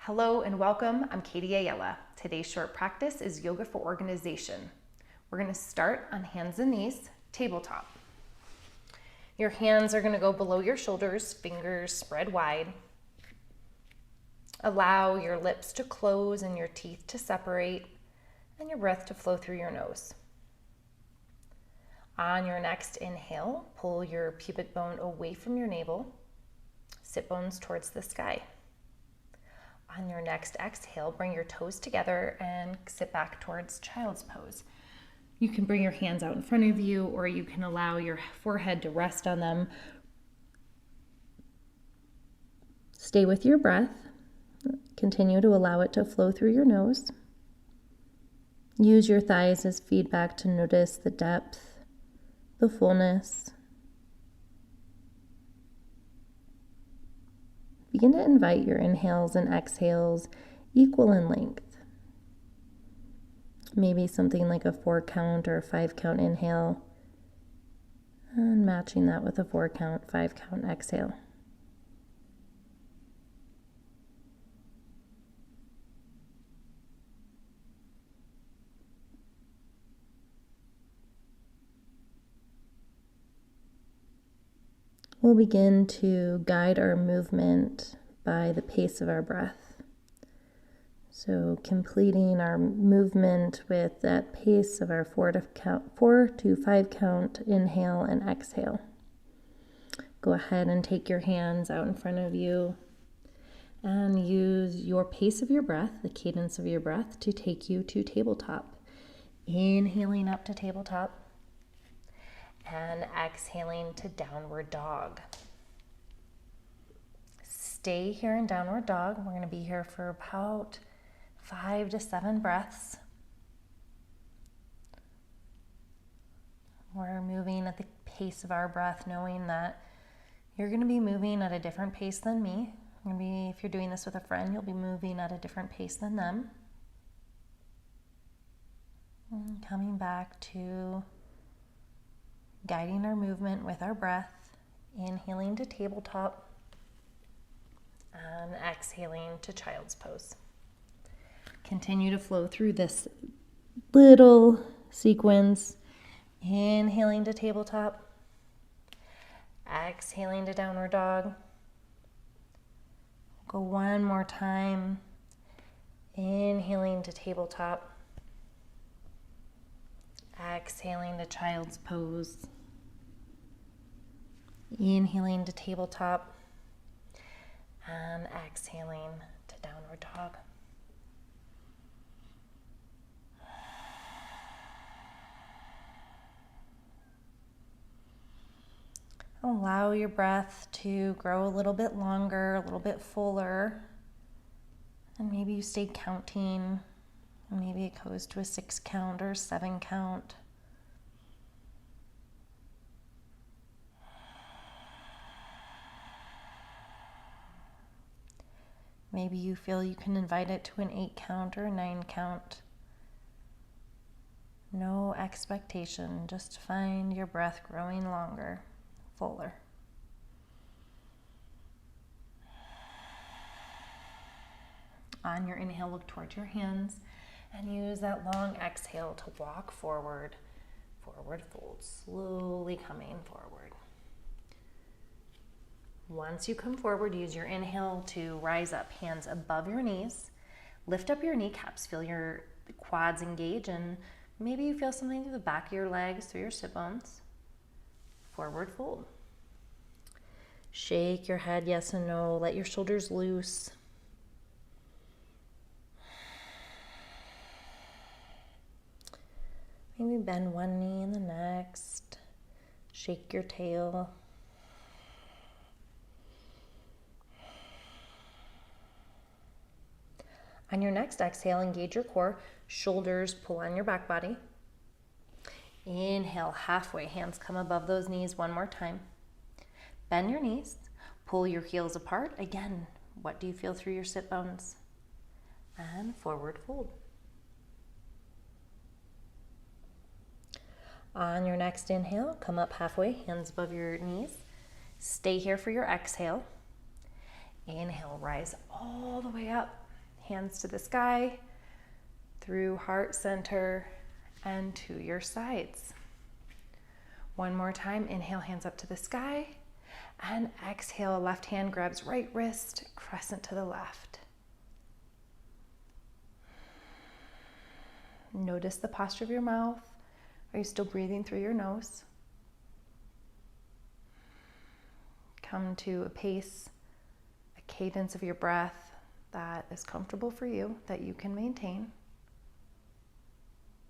Hello and welcome. I'm Katie Ayala. Today's short practice is yoga for organization. We're going to start on hands and knees, tabletop. Your hands are going to go below your shoulders, fingers spread wide. Allow your lips to close and your teeth to separate and your breath to flow through your nose. On your next inhale, pull your pubic bone away from your navel, sit bones towards the sky. On your next exhale, bring your toes together and sit back towards child's pose. You can bring your hands out in front of you, or you can allow your forehead to rest on them. Stay with your breath. Continue to allow it to flow through your nose. Use your thighs as feedback to notice the depth, the fullness. Begin to invite your inhales and exhales equal in length. Maybe something like a 4-count or a 5-count inhale, and matching that with a 4-count, 5-count exhale. We'll begin to guide our movement by the pace of our breath. So completing our movement with that pace of our 4 to 5 count inhale and exhale. Go ahead and take your hands out in front of you and use your pace of your breath, the cadence of your breath, to take you to tabletop. Inhaling up to tabletop. And exhaling to downward dog. Stay here in downward dog. We're going to be here for about 5 to 7 breaths. We're moving at the pace of our breath, knowing that you're going to be moving at a different pace than me. If you're doing this with a friend, you'll be moving at a different pace than them. And coming back to guiding our movement with our breath, inhaling to tabletop and exhaling to child's pose. Continue to flow through this little sequence, inhaling to tabletop, exhaling to downward dog. Go one more time, inhaling to tabletop, exhaling to child's pose. Inhaling to tabletop and exhaling to downward dog. Allow your breath to grow a little bit longer, a little bit fuller. And maybe you stay counting. Maybe it goes to a 6-count or 7-count. Maybe you feel you can invite it to an 8-count or a 9-count. No expectation, just find your breath growing longer, fuller. On your inhale, look towards your hands and use that long exhale to walk forward, forward fold, slowly coming forward. Once you come forward, use your inhale to rise up, hands above your knees. Lift up your kneecaps, feel your quads engage, and maybe you feel something through the back of your legs, through your sit bones. Forward fold. Shake your head yes and no, let your shoulders loose. Maybe bend one knee and the next. Shake your tail. On your next exhale, engage your core. Shoulders pull on your back body. Inhale, halfway. Hands come above those knees one more time. Bend your knees. Pull your heels apart. Again, what do you feel through your sit bones? And forward fold. On your next inhale, come up halfway, hands above your knees. Stay here for your exhale. Inhale, rise all the way up. Hands to the sky, through heart center, and to your sides. One more time, inhale, hands up to the sky, and exhale, left hand grabs right wrist, crescent to the left. Notice the posture of your mouth. Are you still breathing through your nose? Come to a pace, a cadence of your breath that is comfortable for you, that you can maintain.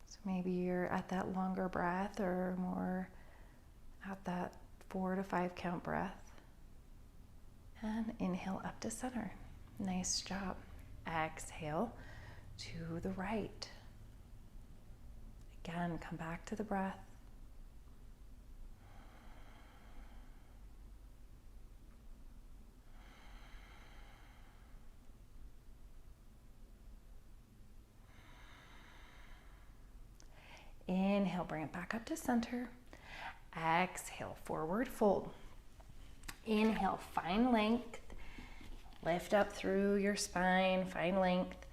So maybe you're at that longer breath or more at that 4 to 5 count breath. And inhale up to center. Nice job. Exhale to the right. Again, come back to the breath. Inhale, bring it back up to center. Exhale, forward fold. Inhale, find length. Lift up through your spine, find length.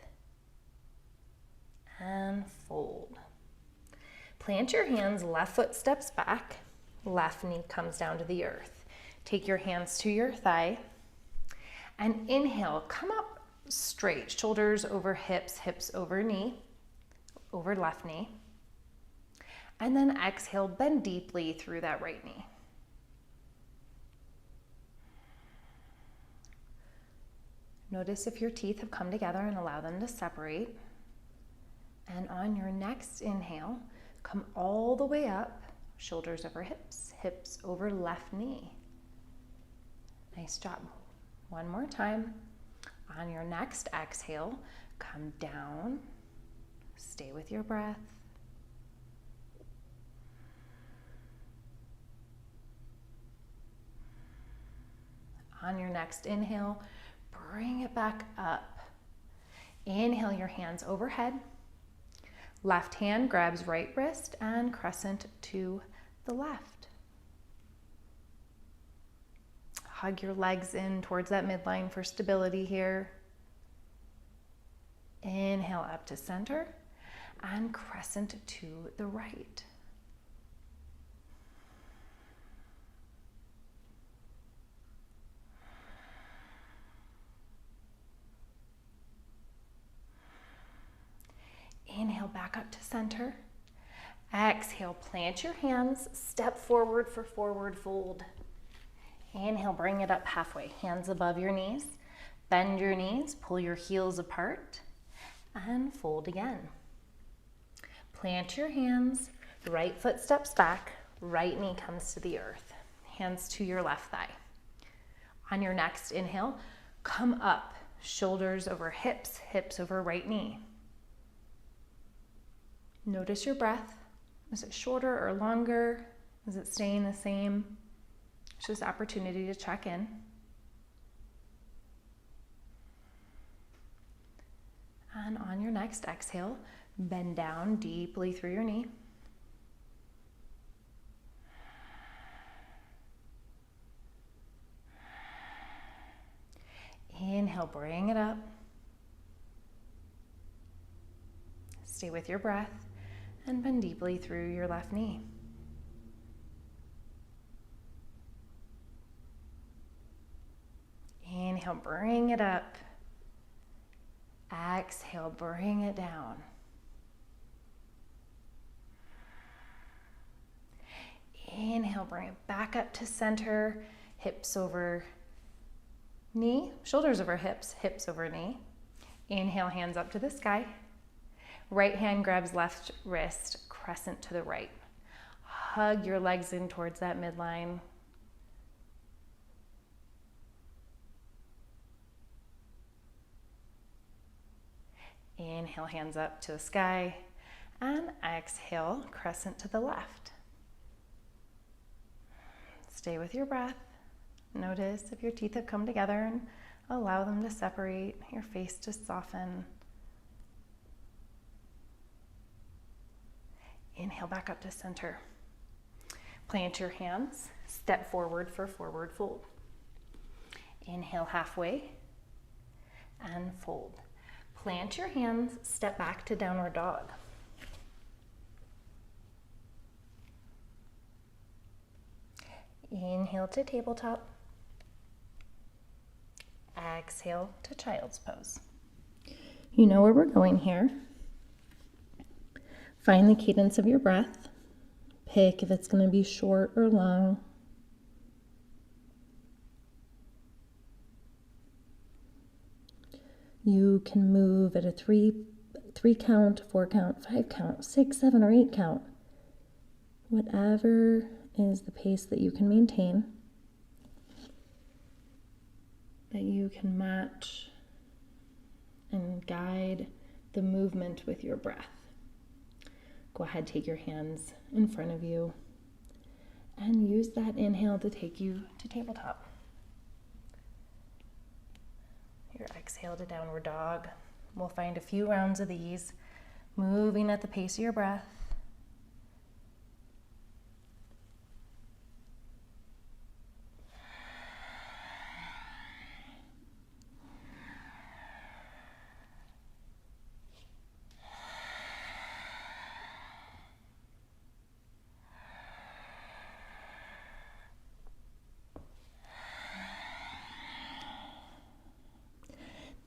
And fold. Plant your hands, left foot steps back, left knee comes down to the earth. Take your hands to your thigh. And inhale, come up straight, shoulders over hips, hips over knee, over left knee. And then exhale, bend deeply through that right knee. Notice if your teeth have come together and allow them to separate. And on your next inhale, come all the way up, shoulders over hips, hips over left knee. Nice job. One more time. On your next exhale, come down, stay with your breath. On your next inhale, bring it back up. Inhale your hands overhead. Left hand grabs right wrist and crescent to the left. Hug your legs in towards that midline for stability here. Inhale up to center and crescent to the right. Inhale back up to center. Exhale, plant your hands, step forward for forward fold. Inhale, bring it up halfway, hands above your knees. Bend your knees, pull your heels apart, and fold again. Plant your hands, right foot steps back, right knee comes to the earth. Hands to your left thigh. On your next inhale, come up, shoulders over hips, hips over right knee. Notice your breath. Is it shorter or longer? Is it staying the same? It's just opportunity to check in. And on your next exhale, bend down deeply through your knee. Inhale, bring it up. Stay with your breath and bend deeply through your left knee. Inhale, bring it up. Exhale, bring it down. Inhale, bring it back up to center, hips over knee, shoulders over hips, hips over knee. Inhale, hands up to the sky. Right hand grabs left wrist, crescent to the right. Hug your legs in towards that midline. Inhale, hands up to the sky. And exhale, crescent to the left. Stay with your breath. Notice if your teeth have come together and allow them to separate, your face to soften. Inhale back up to center. Plant your hands, step forward for forward fold. Inhale halfway and fold. Plant your hands, step back to downward dog. Inhale to tabletop. Exhale to child's pose. You know where we're going here. Find the cadence of your breath. Pick if it's going to be short or long. You can move at a three count, 4 count, 5 count, 6, 7, or 8 count. Whatever is the pace that you can maintain, that you can match and guide the movement with your breath. Go ahead, take your hands in front of you and use that inhale to take you to tabletop. Your exhale to downward dog. We'll find a few rounds of these, moving at the pace of your breath.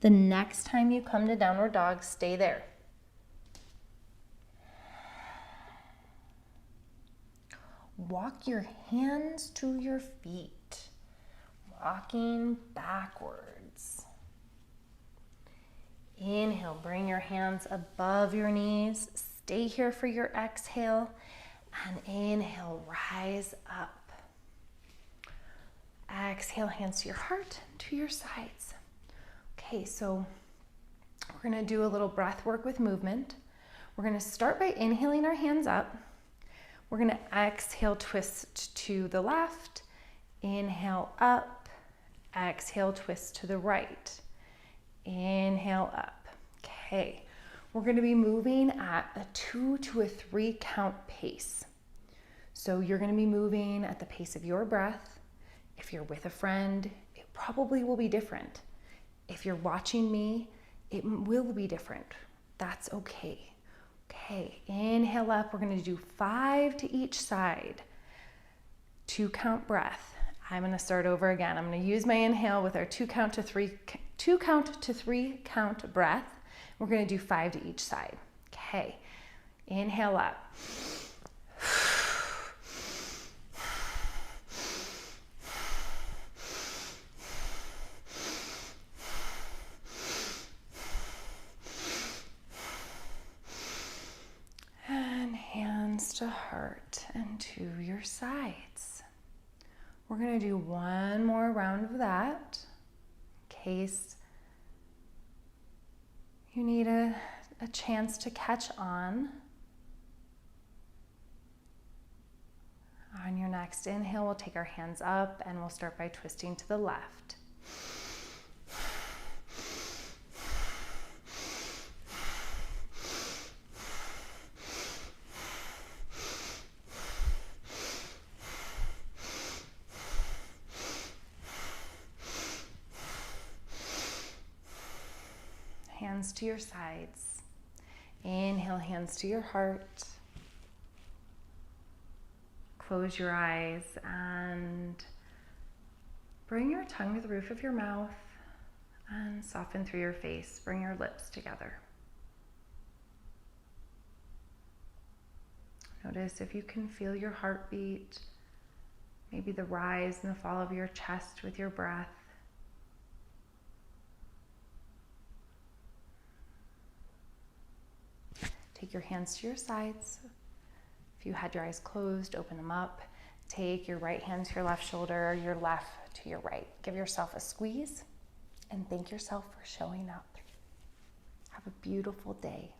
The next time you come to downward dog, stay there. Walk your hands to your feet, walking backwards. Inhale, bring your hands above your knees. Stay here for your exhale. And inhale, rise up. Exhale, hands to your heart, to your sides. Okay, so we're going to do a little breath work with movement. We're going to start by inhaling our hands up. We're going to exhale, twist to the left. Inhale up. Exhale, twist to the right. Inhale up. Okay, we're going to be moving at a 2 to a 3 count pace. So you're going to be moving at the pace of your breath. If you're with a friend, it probably will be different. If you're watching me, it will be different. That's okay. Okay, inhale up. We're going to do 5 to each side. 2 count breath. I'm going to start over again. I'm going to use my inhale with our 2 count to 3 count breath. We're going to do 5 to each side. Okay, inhale up. To heart and to your sides. We're going to do one more round of that in case you need a chance to catch on. On your next inhale, we'll take our hands up and we'll start by twisting to the left. Hands to your sides. Inhale, hands to your heart. Close your eyes and bring your tongue to the roof of your mouth and soften through your face. Bring your lips together. Notice if you can feel your heartbeat, maybe the rise and the fall of your chest with your breath. Take your hands to your sides. If you had your eyes closed, open them up. Take your right hand to your left shoulder, your left to your right. Give yourself a squeeze and thank yourself for showing up. Have a beautiful day.